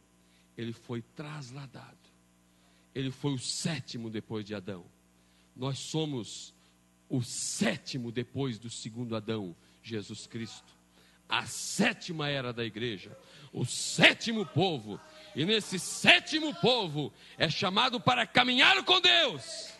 ele foi trasladado. Ele foi o 7º depois de Adão. Nós somos o 7º depois do 2º Adão, Jesus Cristo. A 7ª era da igreja, o 7º povo. E nesse 7º povo é chamado para caminhar com Deus.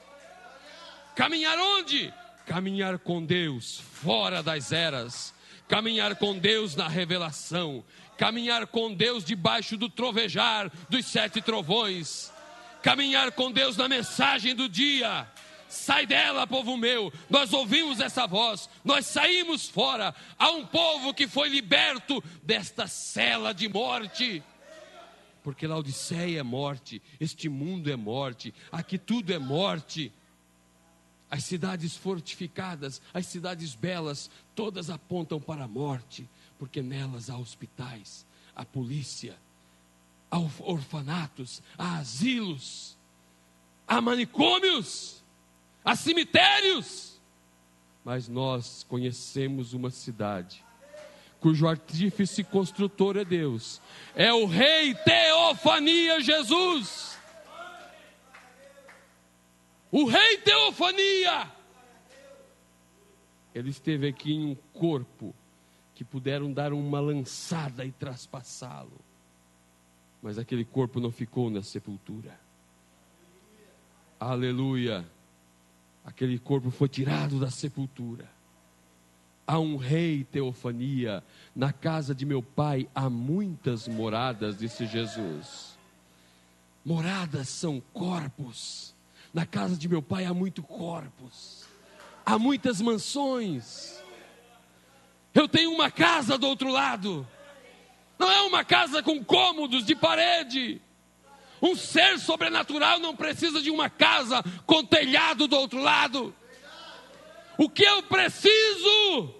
Caminhar onde? Caminhar com Deus fora das eras. Caminhar com Deus na revelação. Caminhar com Deus debaixo do trovejar dos 7 trovões. Caminhar com Deus na mensagem do dia. Sai dela, povo meu. Nós ouvimos essa voz, nós saímos fora. Há um povo que foi liberto desta cela de morte. Porque Laodiceia é morte, este mundo é morte, aqui tudo é morte. As cidades fortificadas, as cidades belas, todas apontam para a morte, porque nelas há hospitais, há polícia, há orfanatos, há asilos, há manicômios, há cemitérios. Mas nós conhecemos uma cidade cujo artífice e construtor é Deus, é o Rei Teofania Jesus. O Rei Teofania, ele esteve aqui em um corpo que puderam dar uma lançada e traspassá-lo, mas aquele corpo não ficou na sepultura. Aleluia! Aquele corpo foi tirado da sepultura. Há um Rei Teofania, na casa de meu pai há muitas moradas, disse Jesus. Moradas são corpos. Na casa de meu pai há muitos corpos, há muitas mansões. Eu tenho uma casa do outro lado, não é uma casa com cômodos de parede. Um ser sobrenatural não precisa de uma casa com telhado do outro lado. O que eu preciso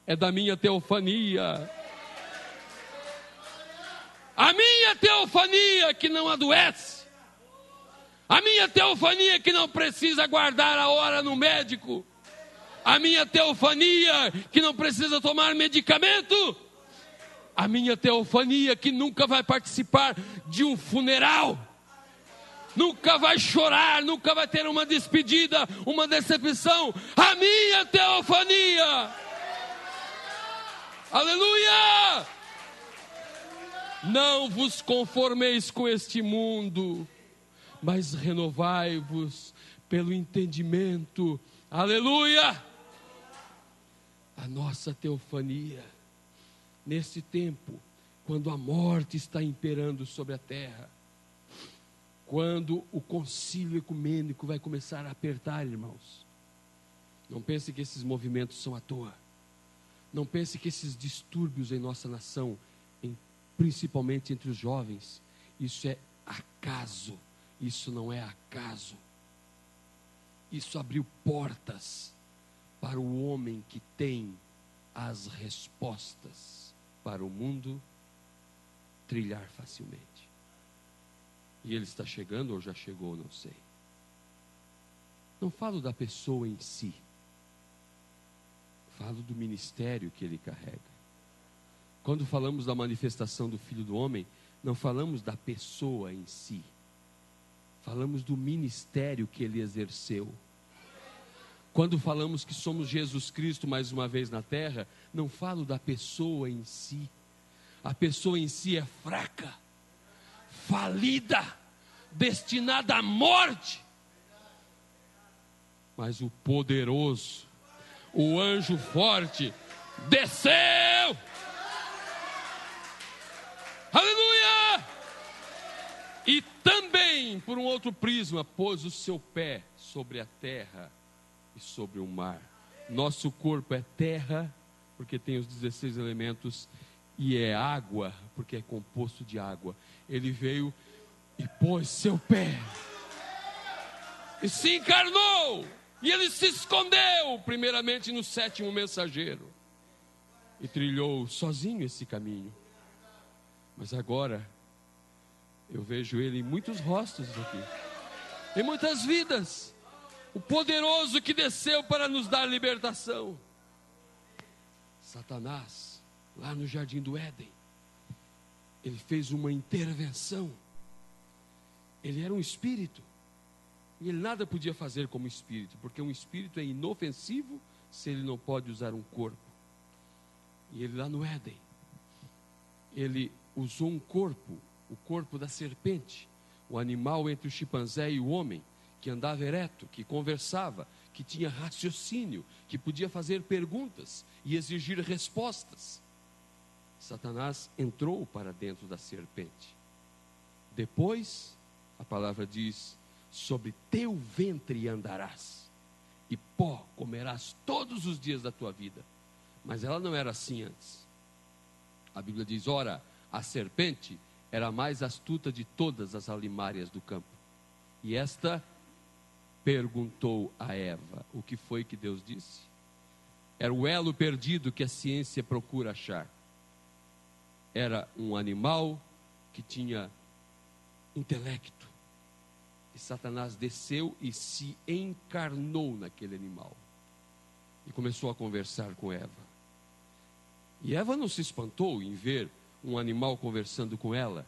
é da minha teofania. A minha teofania que não adoece. A minha teofania que não precisa aguardar a hora no médico. A minha teofania que não precisa tomar medicamento. A minha teofania que nunca vai participar de um funeral. Nunca vai chorar, nunca vai ter uma despedida, uma decepção. A minha teofania. Aleluia! Não vos conformeis com este mundo, mas renovai-vos pelo entendimento. Aleluia! A nossa teofania, nesse tempo, quando a morte está imperando sobre a terra, quando o concílio ecumênico vai começar a apertar, irmãos, não pense que esses movimentos são à toa. Não pense que esses distúrbios em nossa nação, principalmente entre os jovens, isso é acaso. Isso não é acaso. Isso abriu portas para o homem que tem as respostas para o mundo trilhar facilmente. E ele está chegando ou já chegou, não sei. Não falo da pessoa em si. Falo do ministério que ele carrega. Quando falamos da manifestação do Filho do Homem, não falamos da pessoa em si. Falamos do ministério que ele exerceu. Quando falamos que somos Jesus Cristo mais uma vez na terra, não falo da pessoa em si. A pessoa em si é fraca, falida, destinada à morte. Mas o poderoso, o anjo forte, desceu. Aleluia! E também, por um outro prisma, pôs o seu pé sobre a terra e sobre o mar. Nosso corpo é terra, porque tem os 16 elementos, e é água, porque é composto de água. Ele veio e pôs seu pé, e se encarnou, e ele se escondeu, primeiramente no 7º mensageiro, e trilhou sozinho esse caminho. Mas agora, eu vejo ele em muitos rostos aqui, em muitas vidas. O poderoso que desceu para nos dar libertação. Satanás, lá no jardim do Éden, ele fez uma intervenção. Ele era um espírito, e ele nada podia fazer como espírito, porque um espírito é inofensivo se ele não pode usar um corpo. E ele lá no Éden, ele usou um corpo, o corpo da serpente, o animal entre o chimpanzé e o homem, que andava ereto, que conversava, que tinha raciocínio, que podia fazer perguntas e exigir respostas. Satanás entrou para dentro da serpente. Depois, a palavra diz: sobre teu ventre andarás, e pó comerás todos os dias da tua vida. Mas ela não era assim antes. A Bíblia diz: ora, a serpente era a mais astuta de todas as alimárias do campo. E esta perguntou a Eva. O que foi que Deus disse? Era o elo perdido que a ciência procura achar. Era um animal que tinha intelecto. E Satanás desceu e se encarnou naquele animal. E começou a conversar com Eva. E Eva não se espantou em ver um animal conversando com ela.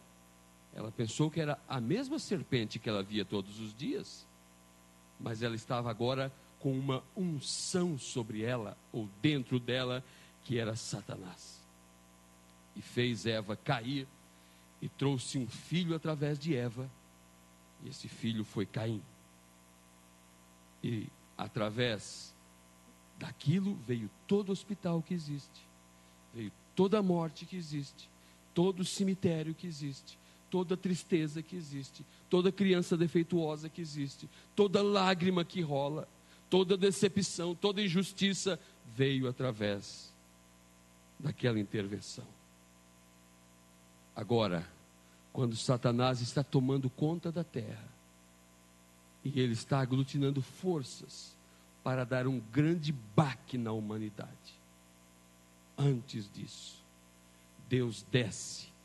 Ela pensou que era a mesma serpente que ela via todos os dias. Mas ela estava agora com uma unção sobre ela, ou dentro dela, que era Satanás. E fez Eva cair, e trouxe um filho através de Eva, e esse filho foi Caim. E através daquilo veio todo o hospital que existe, veio toda a morte que existe, todo o cemitério que existe, toda a tristeza que existe, toda criança defeituosa que existe, toda lágrima que rola, toda decepção, toda injustiça veio através daquela intervenção. Agora, quando Satanás está tomando conta da terra, e ele está aglutinando forças para dar um grande baque na humanidade, antes disso, Deus desce.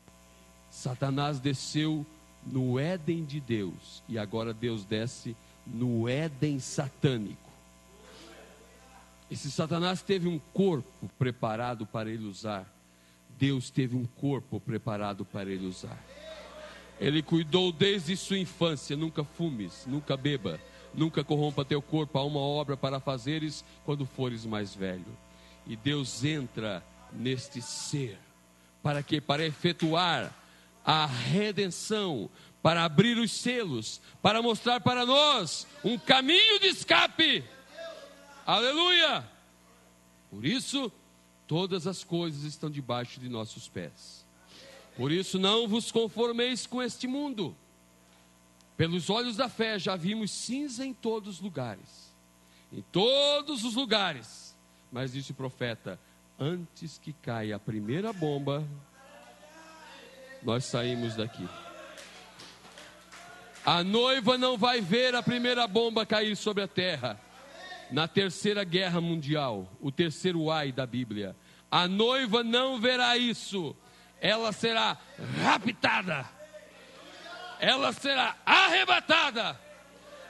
Satanás desceu no Éden de Deus, e agora Deus desce no Éden satânico. E se Satanás teve um corpo preparado para ele usar, Deus teve um corpo preparado para ele usar. Ele cuidou desde sua infância: nunca fumes, nunca beba, nunca corrompa teu corpo, há uma obra para fazeres quando fores mais velho. E Deus entra neste ser, para quê? Para efetuar a redenção, para abrir os selos, para mostrar para nós um caminho de escape. Aleluia! Por isso, todas as coisas estão debaixo de nossos pés. Por isso, não vos conformeis com este mundo. Pelos olhos da fé, já vimos cinza em todos os lugares. Em todos os lugares. Mas disse o profeta: antes que caia a primeira bomba, nós saímos daqui. A noiva não vai ver a primeira bomba cair sobre a terra. Na terceira guerra mundial, o terceiro ai da Bíblia, a noiva não verá isso. Ela será raptada, ela será arrebatada,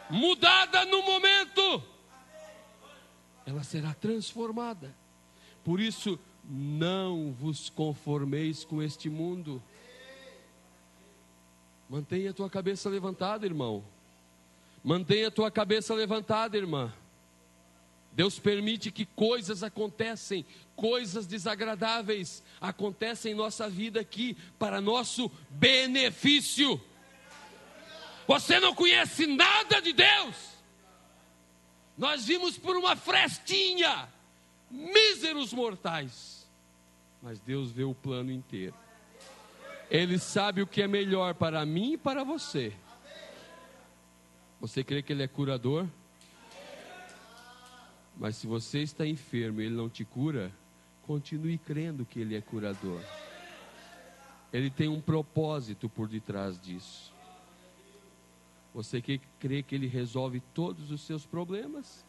mudada no momento, ela será transformada. Por isso, não vos conformeis com este mundo. Mantenha a tua cabeça levantada, irmão. Mantenha a tua cabeça levantada, irmã. Deus permite que coisas acontecem, coisas desagradáveis acontecem em nossa vida aqui, para nosso benefício. Você não conhece nada de Deus. Nós vimos por uma frestinha, míseros mortais. Mas Deus vê o plano inteiro. Ele sabe o que é melhor para mim e para você. Você crê que Ele é curador? Mas se você está enfermo e Ele não te cura, continue crendo que Ele é curador. Ele tem um propósito por detrás disso. Você crê que Ele resolve todos os seus problemas?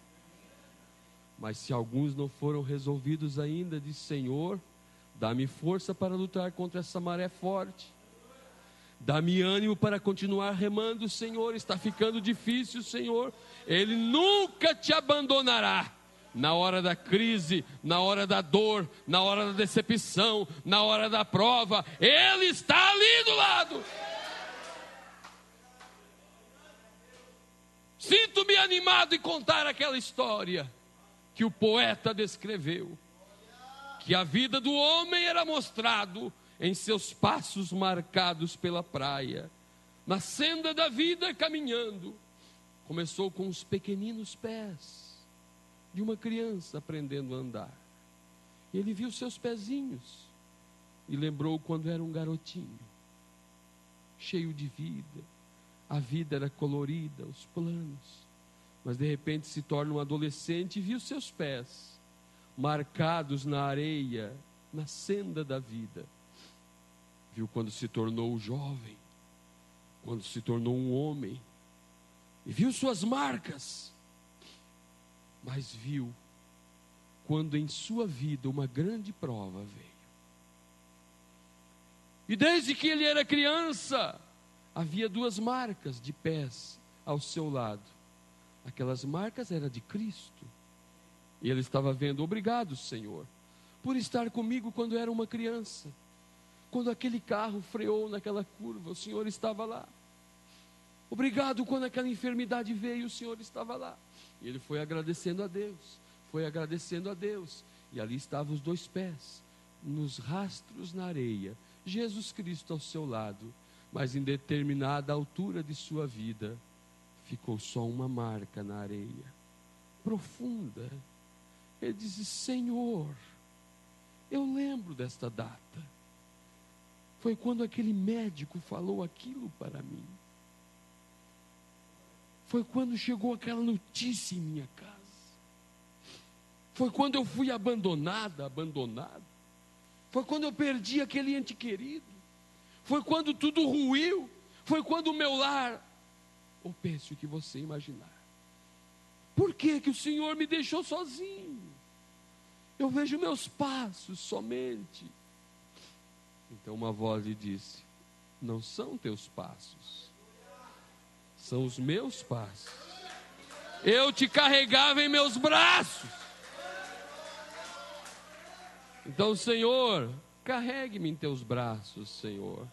Mas se alguns não foram resolvidos ainda, diz: Senhor, dá-me força para lutar contra essa maré forte. Dá-me ânimo para continuar remando, Senhor. Está ficando difícil, Senhor. Ele nunca te abandonará. na hora da crise, na hora da dor, na hora da decepção, na hora da prova, Ele está ali do lado. Sinto-me animado em contar aquela história que o poeta descreveu, que a vida do homem era mostrado em seus passos marcados pela praia, na senda da vida caminhando. Começou com os pequeninos pés de uma criança aprendendo a andar. Ele viu seus pezinhos e lembrou quando era um garotinho, cheio de vida. A vida era colorida, os planos. Mas de repente se torna um adolescente e viu seus pés marcados na areia, na senda da vida. Viu quando se tornou jovem, quando se tornou um homem, e viu suas marcas. Mas viu quando em sua vida uma grande prova veio. E desde que ele era criança, havia 2 marcas de pés ao seu lado. Aquelas marcas eram de Cristo. E ele estava vendo: obrigado, Senhor, por estar comigo quando era uma criança. Quando aquele carro freou naquela curva, o Senhor estava lá. Obrigado quando aquela enfermidade veio, o Senhor estava lá. E ele foi agradecendo a Deus, foi agradecendo a Deus. E ali estavam os 2 pés, nos rastros na areia, Jesus Cristo ao seu lado. Mas em determinada altura de sua vida, ficou só uma marca na areia, profunda. Ele disse: Senhor, eu lembro desta data. Foi quando aquele médico falou aquilo para mim. Foi quando chegou aquela notícia em minha casa. Foi quando eu fui abandonado. Foi quando eu perdi aquele ente querido. Foi quando tudo ruiu. Foi quando o meu lar... Ou pense o que você imaginar. Por que que o Senhor me deixou sozinho? Eu vejo meus passos somente. Então uma voz lhe disse: não são teus passos, são os meus passos. Eu te carregava em meus braços. Então, Senhor, carregue-me em teus braços, Senhor.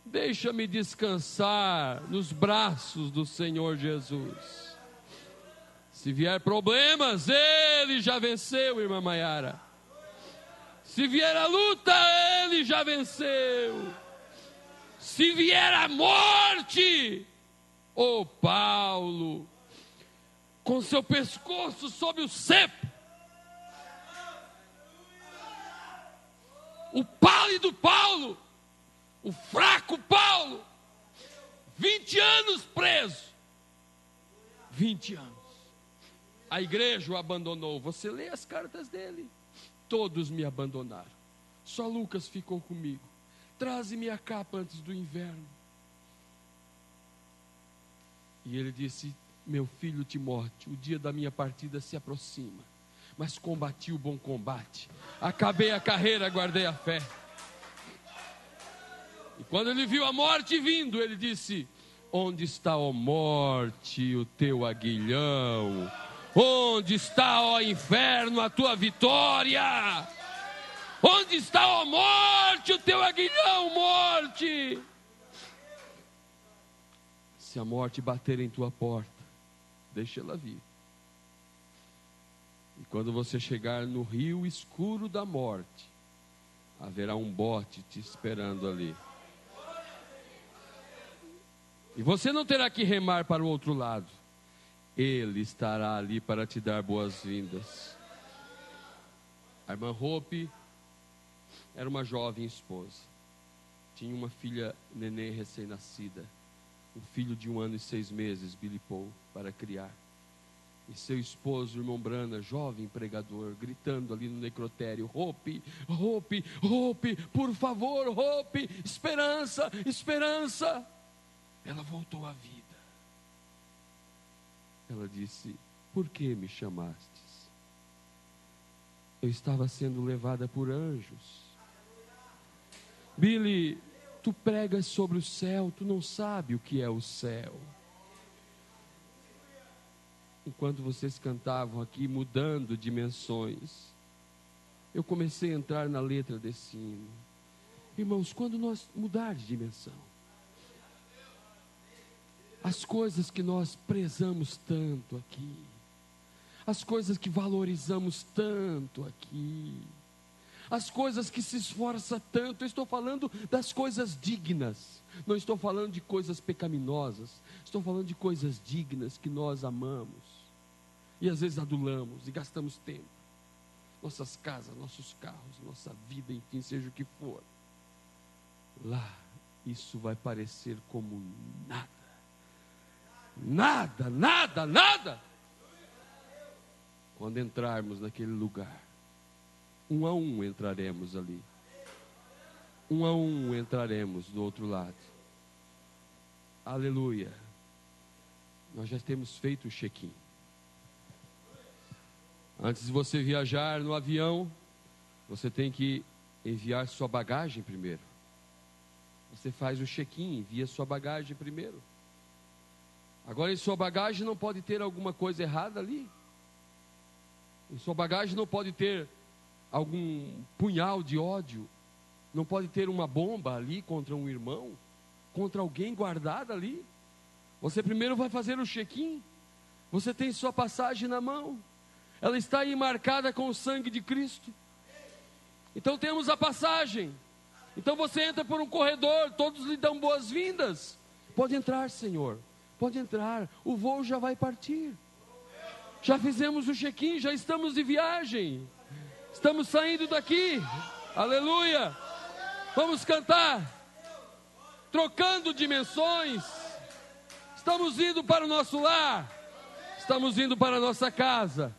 Deixa-me descansar nos braços do Senhor Jesus. Se vier problemas, Ele já venceu, irmã Maiara. Se vier a luta, Ele já venceu. Se vier a morte, ô Paulo, com seu pescoço sob o cepo, o pálido Paulo, o fraco Paulo, 20 anos preso. 20 anos. A igreja o abandonou. Você lê as cartas dele. Todos me abandonaram. Só Lucas ficou comigo. Traze-me a capa antes do inverno. E ele disse: meu filho Timóteo, o dia da minha partida se aproxima. Mas combati o bom combate. Acabei a carreira, guardei a fé. E quando ele viu a morte vindo, ele disse: onde está, ó morte, o teu aguilhão? Onde está, ó inferno, a tua vitória? Onde está, ó morte, o teu aguilhão, morte? Se a morte bater em tua porta, deixa ela vir. E quando você chegar no rio escuro da morte, haverá um bote te esperando ali. E você não terá que remar para o outro lado. Ele estará ali para te dar boas-vindas. A irmã Hope era uma jovem esposa. Tinha uma filha neném recém-nascida. Um filho de 1 ano e 6 meses, Billy Paul, para criar. E seu esposo, o irmão Brana, jovem pregador, gritando ali no necrotério: Hope, Hope, Hope, por favor, Hope, esperança, esperança. Ela voltou à vida. Ela disse: por que me chamastes? Eu estava sendo levada por anjos. Billy, tu pregas sobre o céu, tu não sabe o que é o céu. enquanto vocês cantavam aqui, mudando dimensões, eu comecei a entrar na letra desse hino. Irmãos, quando nós mudar de dimensão, as coisas que nós prezamos tanto aqui, as coisas que valorizamos tanto aqui, as coisas que se esforça tanto, eu estou falando das coisas dignas, não estou falando de coisas pecaminosas, estou falando de coisas dignas que nós amamos, e às vezes adulamos e gastamos tempo, nossas casas, nossos carros, nossa vida, enfim, seja o que for, lá, isso vai parecer como nada, nada, nada, nada, quando entrarmos naquele lugar. Um a um entraremos ali. Um a um entraremos do outro lado. Aleluia. Nós já temos feito o check-in. Antes de você viajar no avião, você tem que enviar sua bagagem primeiro. Você faz o check-in, envia sua bagagem primeiro. Agora, em sua bagagem não pode ter alguma coisa errada ali. Em sua bagagem não pode ter algum punhal de ódio, não pode ter uma bomba ali contra um irmão, contra alguém guardada ali. Você primeiro vai fazer o check-in, você tem sua passagem na mão, ela está aí marcada com o sangue de Cristo, então temos a passagem, então você entra por um corredor, todos lhe dão boas-vindas, pode entrar, Senhor, pode entrar, o voo já vai partir, já fizemos o check-in, já estamos de viagem, estamos saindo daqui, aleluia, vamos cantar, trocando dimensões, estamos indo para o nosso lar, estamos indo para a nossa casa,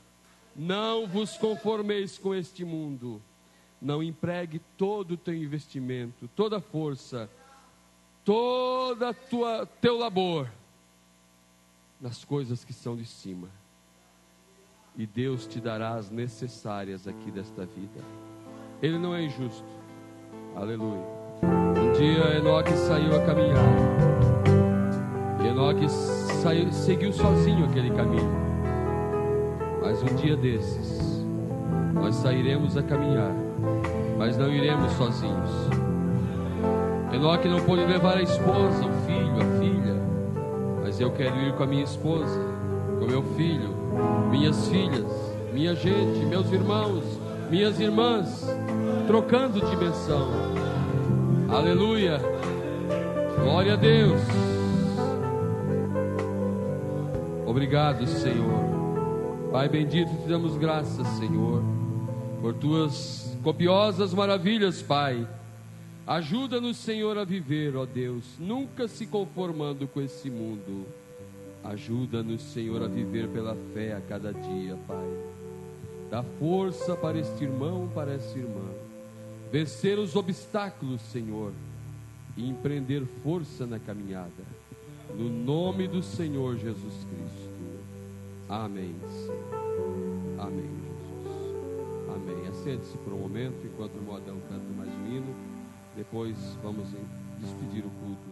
não vos conformeis com este mundo, não empregue todo o teu investimento, toda a força, toda teu labor, nas coisas que são de cima, e Deus te dará as necessárias aqui desta vida. Ele não é injusto, aleluia. Um dia Enoque saiu a caminhar, e Enoque seguiu sozinho aquele caminho, mas um dia desses nós sairemos a caminhar, mas não iremos sozinhos. Enoque não pôde levar a esposa, o filho, a filha, mas eu quero ir com a minha esposa, com meu filho, minhas filhas, minha gente, meus irmãos, minhas irmãs, trocando dimensão, aleluia, glória a Deus. Obrigado, Senhor. Pai bendito, te damos graças, Senhor, por tuas copiosas maravilhas, Pai. Ajuda-nos, Senhor, a viver, ó Deus, nunca se conformando com esse mundo. Ajuda-nos, Senhor, a viver pela fé a cada dia, Pai. Dá força para este irmão, para essa irmã. Vencer os obstáculos, Senhor, e empreender força na caminhada. No nome do Senhor Jesus Cristo. Amém, Senhor. Amém, Jesus. Amém. Assente-se por um momento, enquanto o irmão Adão canta mais um hino. Depois vamos despedir o culto.